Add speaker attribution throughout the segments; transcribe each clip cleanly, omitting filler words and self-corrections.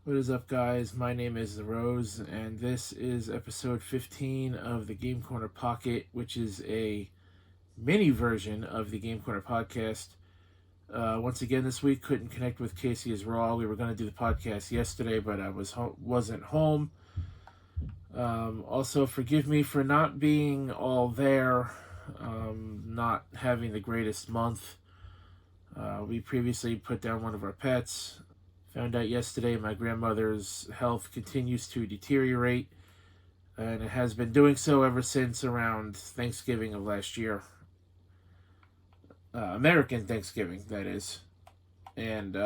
Speaker 1: What is up, guys? My name is The Rose, and this is episode 15 of the Game Corner Pocket, which is a mini version of the Game Corner podcast. Once again, this week couldn't connect with Casey as Raw. We were going to do the podcast yesterday, but I wasn't home. Also, forgive me for not being all there, not having the greatest month. We previously put down one of our pets. Found out yesterday my grandmother's health continues to deteriorate, and it has been doing so ever since around Thanksgiving of last year. American Thanksgiving, that is. And,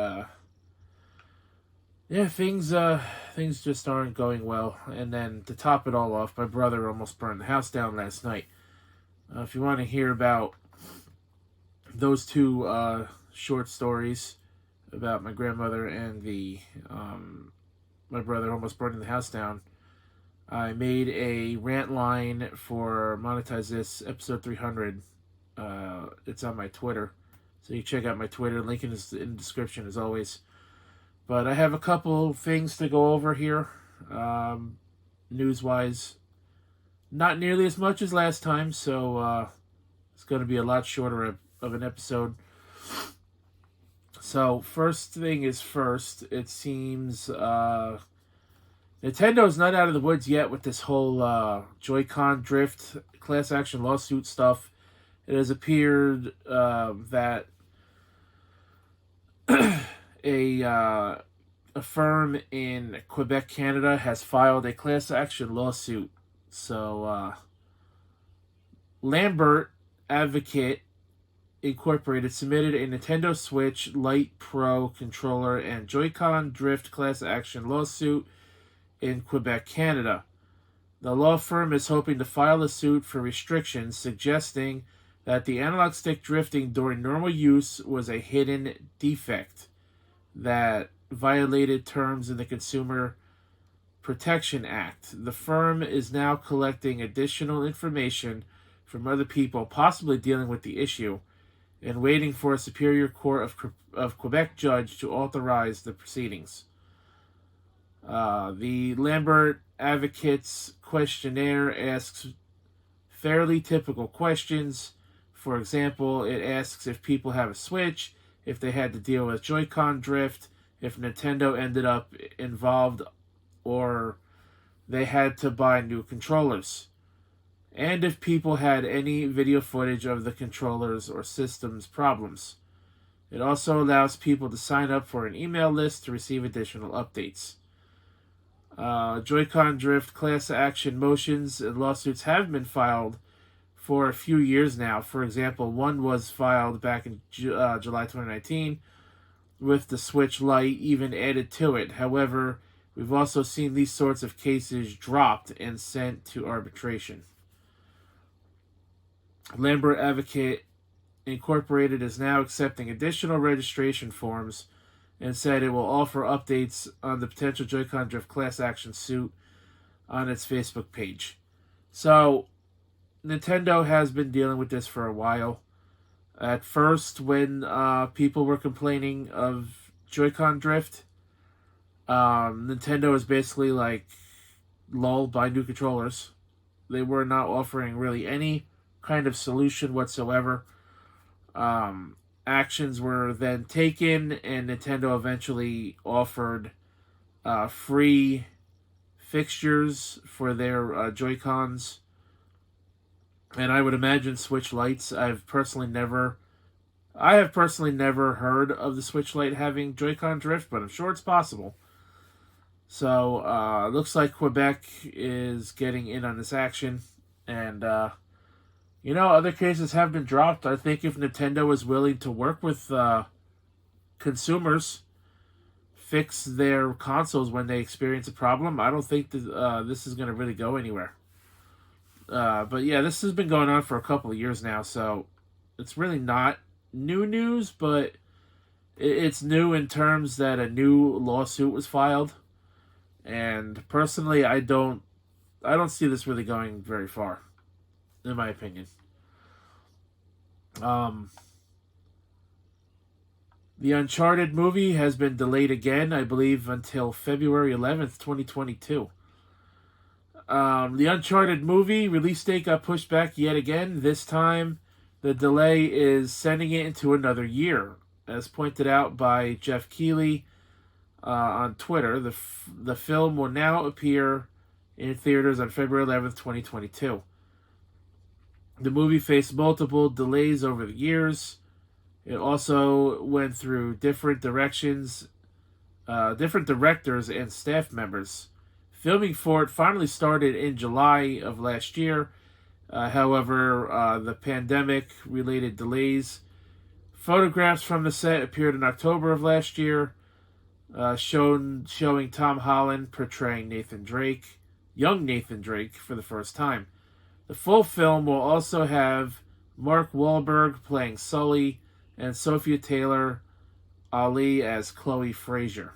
Speaker 1: things just aren't going well. And then, to top it all off, my brother almost burned the house down last night. If you want to hear about those two short stories about my grandmother and my brother almost burning the house down, I made a rant line for Monetize This, episode 300. It's on my Twitter, so you check out my Twitter. Link is in the description as always. But I have a couple things to go over here, news-wise. Not nearly as much as last time, so it's going to be a lot shorter of an episode. So, first thing is first, it seems Nintendo's not out of the woods yet with this whole JoyCon drift class action lawsuit stuff. It has appeared that a firm in Quebec, Canada has filed a class action lawsuit. So, Lambert Advocate Incorporated submitted a Nintendo Switch Lite Pro controller and Joy-Con drift class action lawsuit in Quebec, Canada. The law firm is hoping to file a suit for restrictions, suggesting that the analog stick drifting during normal use was a hidden defect that violated terms in the Consumer Protection Act. The firm is now collecting additional information from other people possibly dealing with the issue, and waiting for a Superior Court of Quebec judge to authorize the proceedings. The Lambert Advocates questionnaire asks fairly typical questions. For example, it asks if people have a Switch, if they had to deal with Joy-Con drift, if Nintendo ended up involved, or they had to buy new controllers, and if people had any video footage of the controllers or systems problems. It also allows people to sign up for an email list to receive additional updates. Joy-Con drift class action motions and lawsuits have been filed for a few years now. For example, one was filed back in July 2019 with the Switch Lite even added to it. However, we've also seen these sorts of cases dropped and sent to arbitration. Lambert Advocate Incorporated is now accepting additional registration forms and said it will offer updates on the potential Joy-Con drift class action suit on its Facebook page. So, Nintendo has been dealing with this for a while. At first, when people were complaining of Joy-Con drift, Nintendo was basically like lulled by new controllers. They were not offering really any kind of solution whatsoever. Actions were then taken, and Nintendo eventually offered free fixtures for their Joy-Cons. And I would imagine Switch Lites. I have personally never heard of the Switch Lite having Joy-Con drift, but I'm sure it's possible. So, looks like Quebec is getting in on this action, and other cases have been dropped. I think if Nintendo is willing to work with consumers, fix their consoles when they experience a problem, I don't think that this is going to really go anywhere. But yeah, this has been going on for a couple of years now, so it's really not new news, but it's new in terms that a new lawsuit was filed. And personally, I don't see this really going very far, in my opinion. The Uncharted movie has been delayed again, I believe, until February 11th, 2022. The Uncharted movie release date got pushed back yet again. This time, the delay is sending it into another year. As pointed out by Jeff Keighley on Twitter, the film will now appear in theaters on February 11th, 2022. The movie faced multiple delays over the years. It also went through different directions, different directors and staff members. Filming for it finally started in July of last year. However, the pandemic-related delays. Photographs from the set appeared in October of last year, showing Tom Holland portraying young Nathan Drake, for the first time. The full film will also have Mark Wahlberg playing Sully and Sophia Taylor-Ali as Chloe Fraser.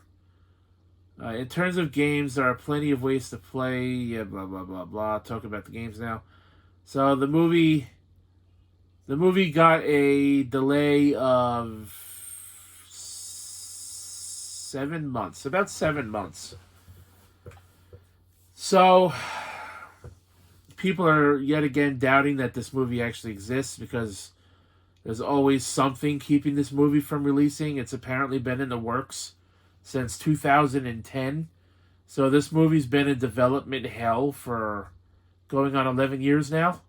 Speaker 1: In terms of games, there are plenty of ways to play. Yeah, blah blah blah blah. Talk about the games now. So the movie got a delay of 7 months, about 7 months. So people are yet again doubting that this movie actually exists because there's always something keeping this movie from releasing. It's apparently been in the works since 2010. So this movie's been in development hell for going on 11 years now.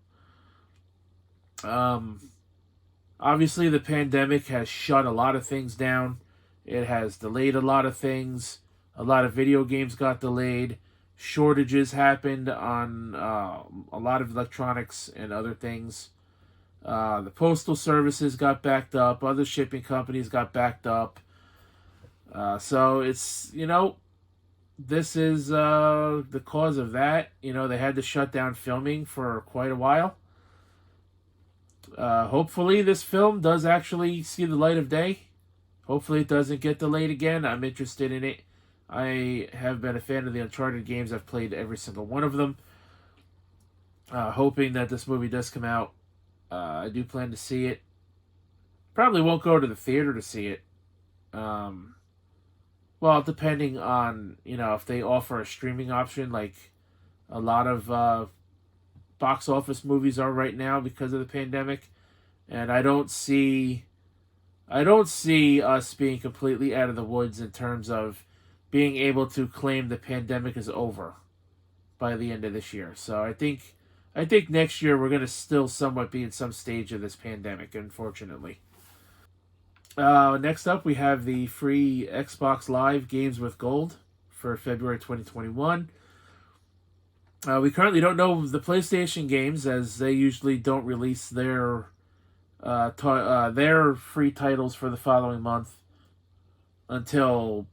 Speaker 1: Obviously, the pandemic has shut a lot of things down. It has delayed a lot of things. A lot of video games got delayed. Shortages happened on a lot of electronics and other things. The postal services got backed up. Other shipping companies got backed up. So it's, this is the cause of that. They had to shut down filming for quite a while. Hopefully this film does actually see the light of day. Hopefully it doesn't get delayed again. I'm interested in it. I have been a fan of the Uncharted games. I've played every single one of them. Hoping that this movie does come out. I do plan to see it. Probably won't go to the theater to see it. Well, depending on, if they offer a streaming option, like a lot of box office movies are right now because of the pandemic. And I don't see us being completely out of the woods in terms of being able to claim the pandemic is over by the end of this year. So I think next year we're going to still somewhat be in some stage of this pandemic, unfortunately. Next up, we have the free Xbox Live Games with Gold for February 2021. We currently don't know the PlayStation games, as they usually don't release their free titles for the following month until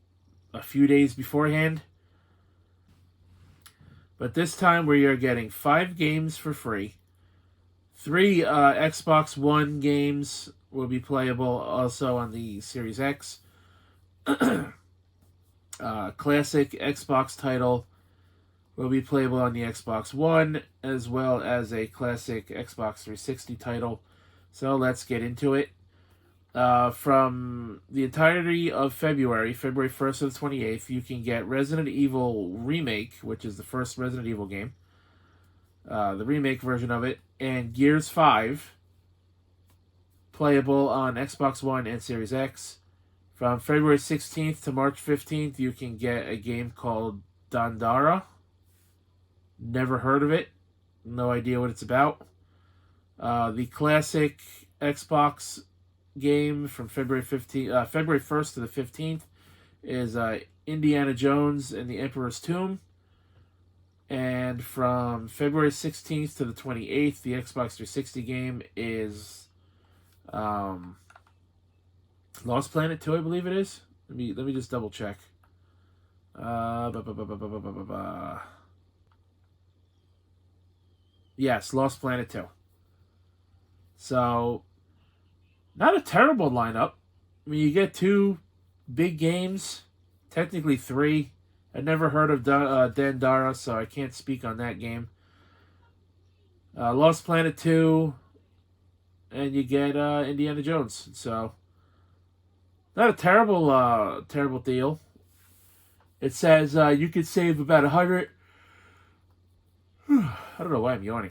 Speaker 1: a few days beforehand. But this time we are getting 5 games for free. 3 Xbox One games will be playable also on the Series X. Classic Xbox title will be playable on the Xbox One, as well as a classic Xbox 360 title. So let's get into it. From the entirety of February 1st to the 28th, you can get Resident Evil Remake, which is the first Resident Evil game, the remake version of it, and Gears 5, playable on Xbox One and Series X. From February 16th to March 15th, you can get a game called Dandara. Never heard of it. No idea what it's about. The classic Xbox game from February 1st to the 15th is Indiana Jones and the Emperor's Tomb. And from February 16th to the 28th, the Xbox 360 game is Lost Planet 2, I believe it is. Let me just double check. Yes, Lost Planet 2. So, not a terrible lineup. I mean, you get 2 big games, technically 3. I've never heard of Dandara, so I can't speak on that game. Lost Planet 2, and you get Indiana Jones. So, Not a terrible deal. It says you could save about 100. I don't know why I'm yawning.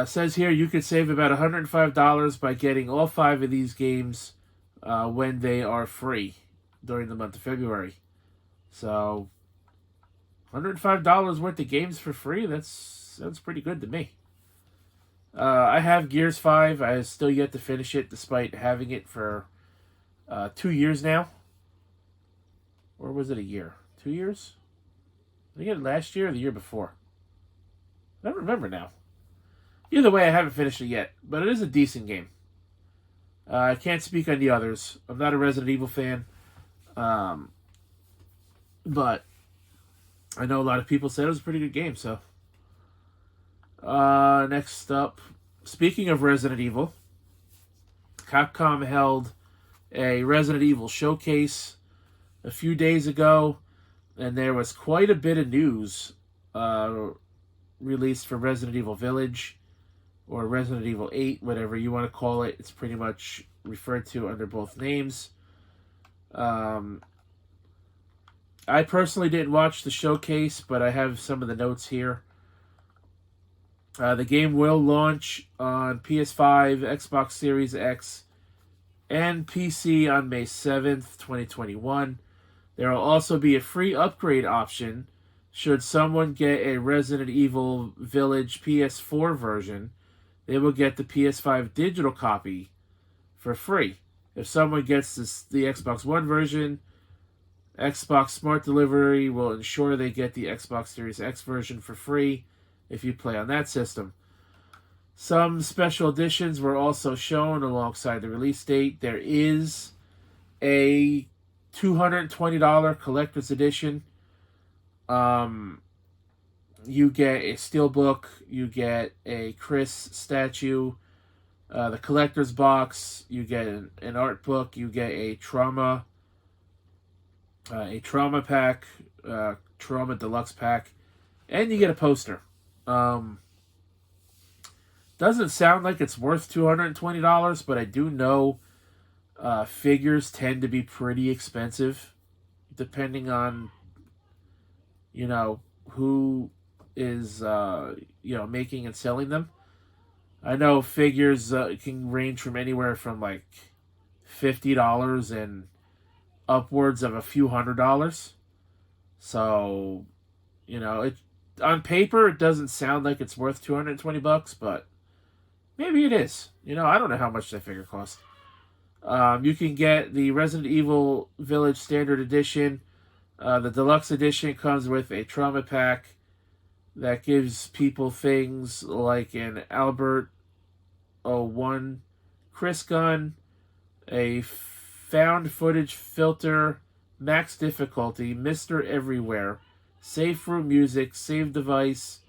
Speaker 1: Says here you could save about $105 by getting all 5 of these games when they are free during the month of February. So, $105 worth of games for free, that's pretty good to me. I have Gears 5. I have still yet to finish it despite having it for 2 years now. Or was it a year? 2 years? Did I get it last year or the year before? I don't remember now. Either way, I haven't finished it yet, but it is a decent game. I can't speak on the others. I'm not a Resident Evil fan. But I know a lot of people said it was a pretty good game, so. Next up, speaking of Resident Evil, Capcom held a Resident Evil showcase a few days ago, and there was quite a bit of news released for Resident Evil Village, or Resident Evil 8, whatever you want to call it. It's pretty much referred to under both names. I personally didn't watch the showcase, but I have some of the notes here. The game will launch on PS5, Xbox Series X, and PC on May 7th, 2021. There will also be a free upgrade option should someone get a Resident Evil Village PS4 version. They will get the PS5 digital copy for free. If someone gets the Xbox One version, Xbox Smart Delivery will ensure they get the Xbox Series X version for free if you play on that system. Some special editions were also shown alongside the release date. There is a $220 collector's edition. You get a steelbook, you get a Chris statue, the collector's box, you get an art book, you get a trauma pack, trauma deluxe pack, and you get a poster. Doesn't sound like it's worth $220, but I do know figures tend to be pretty expensive, depending on who is making and selling them. I know figures can range from anywhere from like $50 and upwards of a few $100s. So, on paper it doesn't sound like it's worth $220, but maybe it is. I don't know how much that figure costs. You can get the Resident Evil Village Standard Edition. The Deluxe Edition comes with a trauma pack that gives people things like an Albert 01 Chris gun, a found footage filter, max difficulty, Mr. Everywhere, safe room music, save device,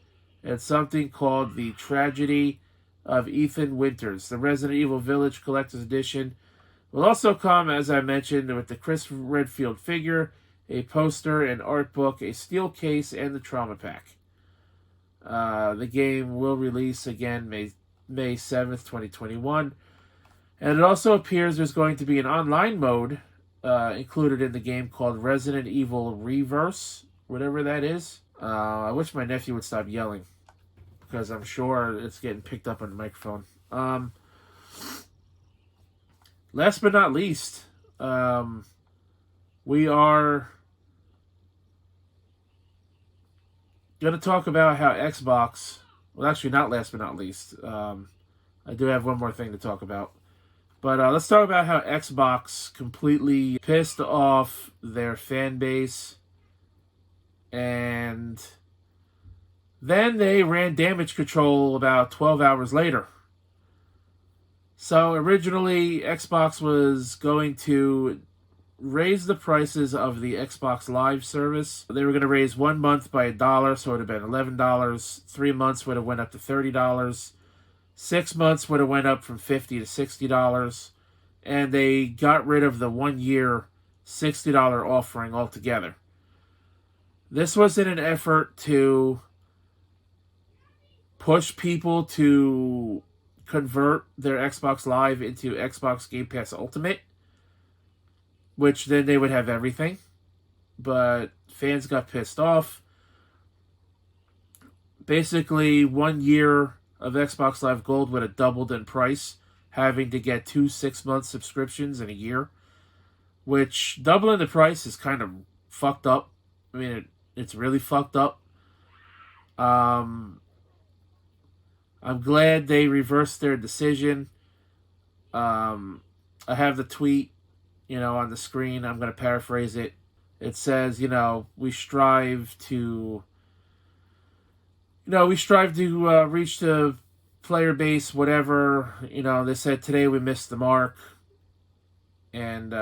Speaker 1: and something called The Tragedy of Ethan Winters. The Resident Evil Village Collector's Edition will also come, as I mentioned, with the Chris Redfield figure, a poster, an art book, a steel case, and the trauma pack. The game will release again May 7th, 2021. And it also appears there's going to be an online mode included in the game called Resident Evil Reverse, whatever that is. I wish my nephew would stop yelling, because I'm sure it's getting picked up on the microphone. Last but not least, we are going to talk about how Xbox... Well, actually, not last but not least. I do have one more thing to talk about. But let's talk about how Xbox completely pissed off their fan base. And then they ran damage control about 12 hours later. So originally, Xbox was going to raise the prices of the Xbox Live service. They were going to raise 1 month by $1, so it would have been $11. 3 months would have went up to $30. 6 months would have went up from $50 to $60. And they got rid of the 1 year $60 offering altogether. This was in an effort to push people to convert their Xbox Live into Xbox Game Pass Ultimate, which then they would have everything. But fans got pissed off. Basically, 1 year of Xbox Live Gold would have doubled in price, having to get 2 6-month subscriptions in a year, which doubling the price is kind of fucked up. I mean, it's really fucked up. I'm glad they reversed their decision. I have the tweet, on the screen. I'm going to paraphrase it. It says, we strive to reach the player base, whatever. They said today we missed the mark. And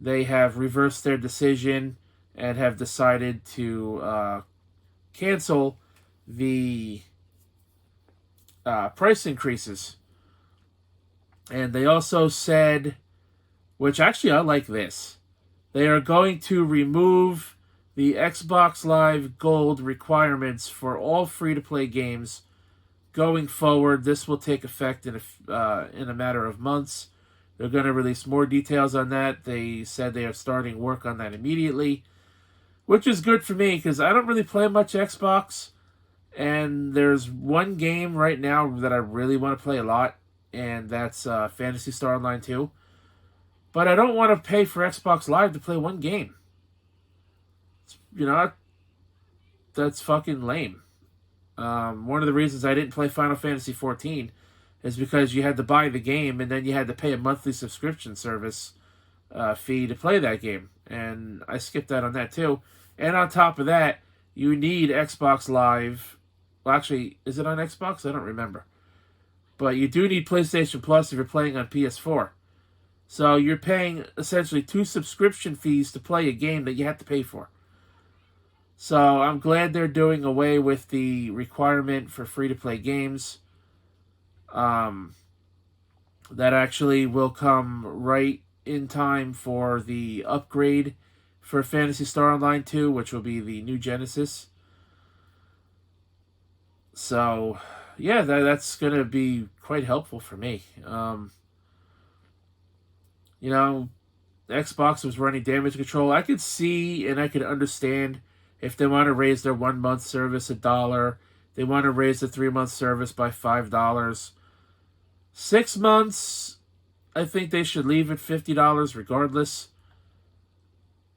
Speaker 1: they have reversed their decision and have decided to cancel the price increases. And they also said, which actually I like this, they are going to remove the Xbox Live Gold requirements for all free-to-play games going forward. This will take effect in a matter of months. They're going to release more details on that. They said they are starting work on that immediately, which is good for me because I don't really play much Xbox. And there's one game right now that I really want to play a lot, and that's Phantasy Star Online 2. But I don't want to pay for Xbox Live to play one game. That's fucking lame. One of the reasons I didn't play Final Fantasy 14 is because you had to buy the game and then you had to pay a monthly subscription service fee to play that game. And I skipped that on that too. And on top of that, you need Xbox Live. Well, actually, is it on Xbox? I don't remember. But you do need PlayStation Plus if you're playing on PS4. So you're paying essentially 2 subscription fees to play a game that you have to pay for. So I'm glad they're doing away with the requirement for free-to-play games. That actually will come right in time for the upgrade for Phantasy Star Online 2, which will be the new Genesis. So, yeah, that's going to be quite helpful for me. Xbox was running damage control. I could see and I could understand if they want to raise their 1 month service $1, they want to raise the 3-month service by $5. 6 months, I think they should leave at $50 regardless.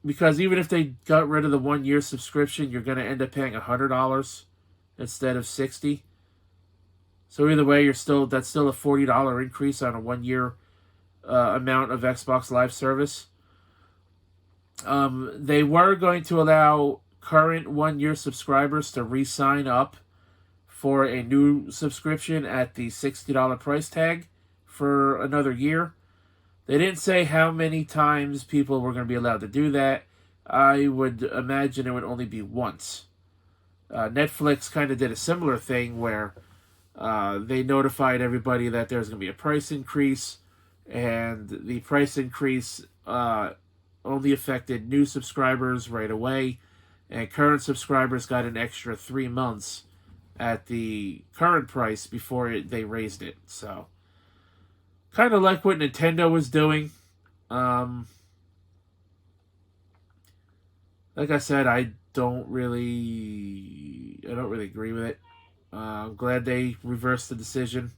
Speaker 1: Because even if they got rid of the 1 year subscription, you're going to end up paying $100 instead of $60. So either way, that's still a $40 increase on a 1 year amount of Xbox Live service. They were going to allow current 1 year subscribers to re-sign up for a new subscription at the $60 price tag for another year. They didn't say how many times people were going to be allowed to do that. I would imagine it would only be once. Netflix kind of did a similar thing where they notified everybody that there's going to be a price increase, and the price increase only affected new subscribers right away, and current subscribers got an extra 3 months at the current price before they raised it. So, kind of like what Nintendo was doing. Like I said, I don't really agree with it. I'm glad they reversed the decision.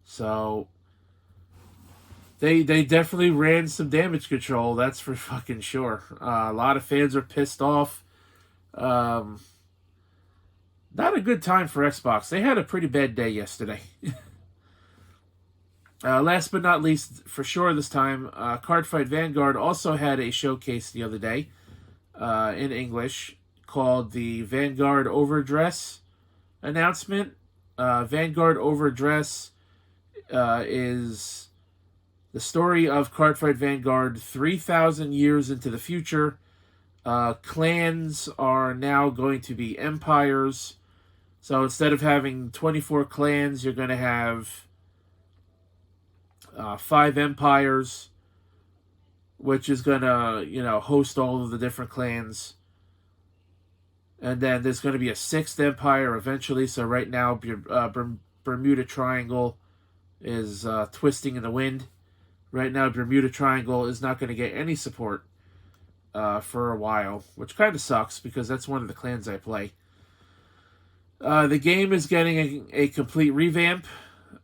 Speaker 1: So, they definitely ran some damage control, that's for fucking sure. A lot of fans are pissed off. Not a good time for Xbox. They had a pretty bad day yesterday. Last but not least, for sure this time, Cardfight Vanguard also had a showcase the other day in English called the Vanguard Overdress announcement. Vanguard Overdress is the story of Cardfight Vanguard 3,000 years into the future. Clans are now going to be empires. So instead of having 24 clans, you're going to have 5 empires, which is going to, host all of the different clans. And then there's going to be a 6th empire eventually. So right now, Bermuda Triangle is twisting in the wind. Right now, Bermuda Triangle is not going to get any support for a while, which kind of sucks because that's one of the clans I play. The game is getting a complete revamp.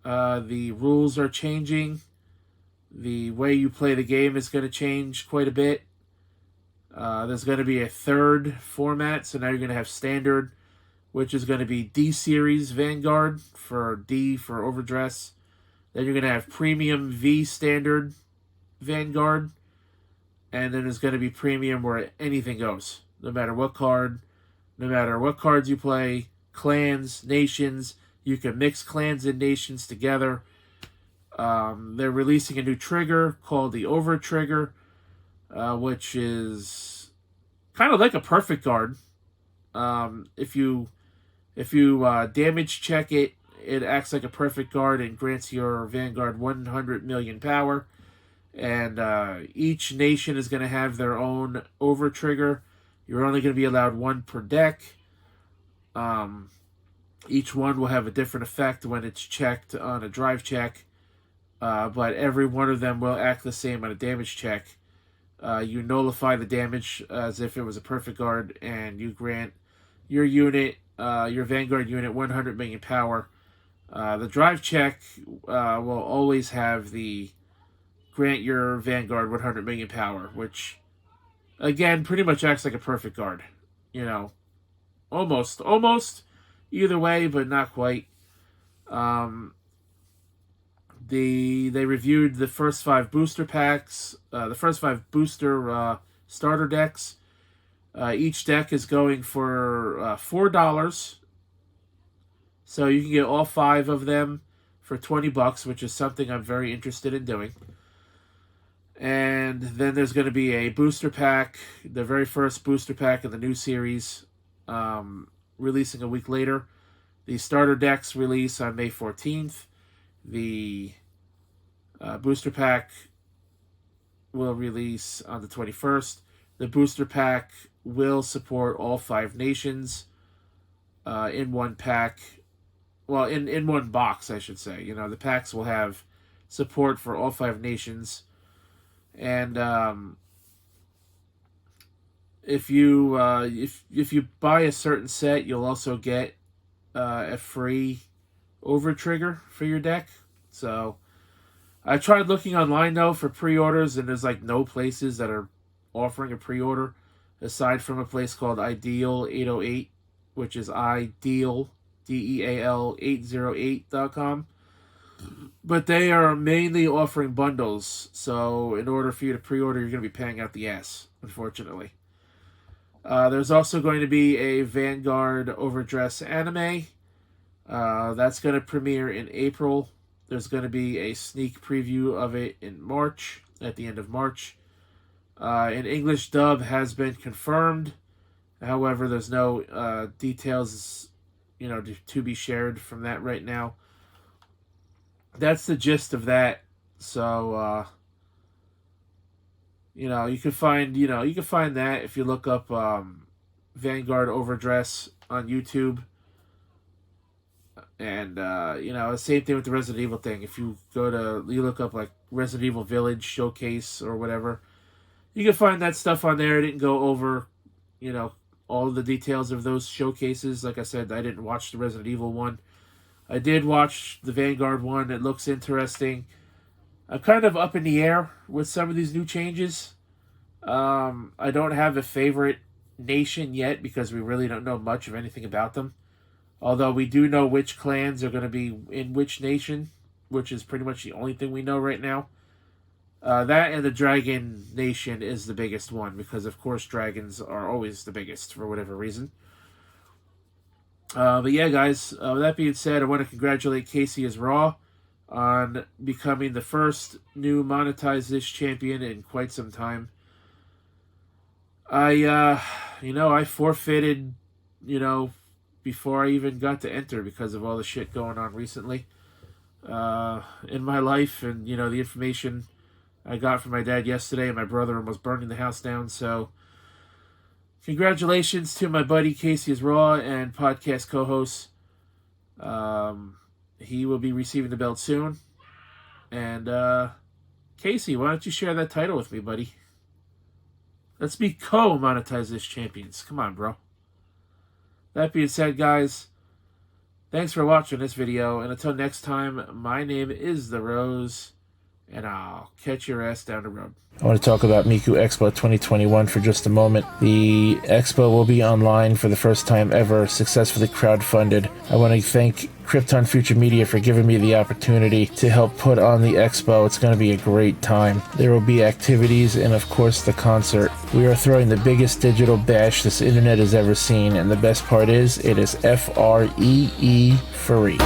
Speaker 1: The rules are changing. The way you play the game is going to change quite a bit. There's going to be a third format, so now you're going to have Standard, which is going to be D Series Vanguard for D for overdress. Then you're going to have Premium V Standard Vanguard. And then there's going to be Premium where anything goes. No matter what card, no matter what cards you play, clans, nations. You can mix clans and nations together. They're releasing a new trigger called the Over Trigger, which is kind of like a perfect guard. If you damage check it, it acts like a perfect guard and grants your Vanguard 100 million power. And each nation is going to have their own Over Trigger. You're only going to be allowed one per deck. Each one will have a different effect when it's checked on a drive check. But every one of them will act the same on a damage check. You nullify the damage as if it was a perfect guard, and you grant your unit, your Vanguard unit, 100 million power. The drive check will always have the grant your Vanguard 100 million power, which, again, pretty much acts like a perfect guard. You know, almost. Either way, but not quite. They reviewed the first 5 booster packs, the first 5 booster starter decks. Each deck is going for $4. So you can get all 5 of them for $20, which is something I'm very interested in doing. And then there's going to be a booster pack, the very first booster pack in the new series, releasing a week later. The starter decks release on May 14th. The booster pack will release on the 21st. The booster pack will support all 5 nations in one pack. Well, in one box, I should say. You know, the packs will have support for all 5 nations. And if you buy a certain set, you'll also get a free Over Trigger for your deck. So I tried looking online though for pre-orders, and there's like no places that are offering a pre-order aside from a place called Ideal 808, which is Ideal DEAL 808.com. But they are mainly offering bundles, so in order for you to pre-order, you're going to be paying out the ass, unfortunately. There's also going to be a Vanguard overdress anime. That's going to premiere in April. There's going to be a sneak preview of it in March, at the end of March. An English dub has been confirmed. However, there's no details, to be shared from that right now. That's the gist of that. So, you can find that if you look up Vanguard overdress on YouTube. And, the same thing with the Resident Evil thing. If you look up like Resident Evil Village Showcase or whatever, you can find that stuff on there. I didn't go over, all the details of those showcases. Like I said, I didn't watch the Resident Evil one. I did watch the Vanguard one. It looks interesting. I'm kind of up in the air with some of these new changes. I don't have a favorite nation yet because we really don't know much of anything about them. Although we do know which clans are going to be in which nation, which is pretty much the only thing we know right now. That and the Dragon Nation is the biggest one because, of course, dragons are always the biggest for whatever reason. But yeah, guys, with that being said, I want to congratulate Casey as Raw on becoming the first new monetized This champion in quite some time. I forfeited, before I even got to enter because of all the shit going on recently in my life. And, the information I got from my dad yesterday, and my brother almost burning the house down. So congratulations to my buddy Casey is Raw and podcast co-host. he will be receiving the belt soon. And Casey, why don't you share that title with me, buddy? Let's be co-monetize this champions. Come on, bro. That being said, guys, thanks for watching this video. And until next time, my name is The Rose, and I'll catch your ass down the road. I want to talk about Miku Expo 2021 for just a moment. The expo will be online for the first time ever, successfully crowdfunded. I want to thank Krypton Future Media for giving me the opportunity to help put on the expo. It's going to be a great time. There will be activities and, of course, the concert. We are throwing the biggest digital bash this internet has ever seen, and the best part is it is free.